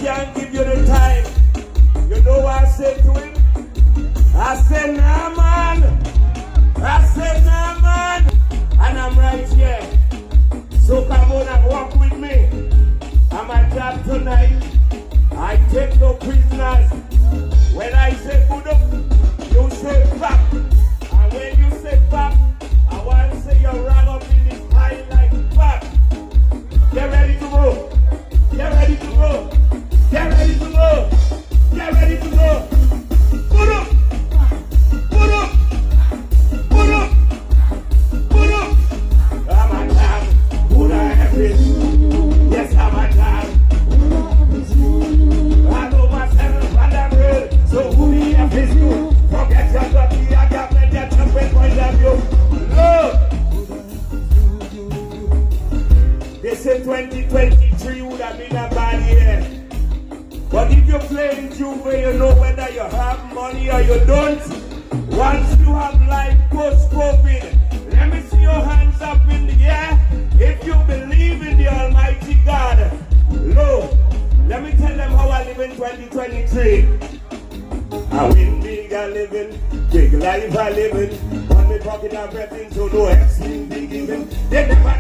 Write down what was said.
can't give you the time. You know what I said to him? I said, nah man. I said, nah man. And I'm right here. So come on and walk with me. I'm a job tonight. I take no prisoners. When I say good up, you say back. And when you say back, I want to say you're wrong up in this high like back. Get ready to go. Get ready to go. Get ready to go. Get ready to go. Put up. Put up. Put up. Put up. I'm a dog. Put a everything. Yes, I'm a dog. I know myself and I'm real. So who do you have to do? Forget your dirty. I got plenty of jumping point of view. Look. They say 2023 would have been a bad year. But if you're playing Juve, you know whether you have money or you don't. Once you have life post-COVID, let me see your hands up in the air. If you believe in the Almighty God, Lord, let me tell them how I live in 2023. I win big a living, big life I living. On me pocket I'm breathing, so no extreme big giving. They never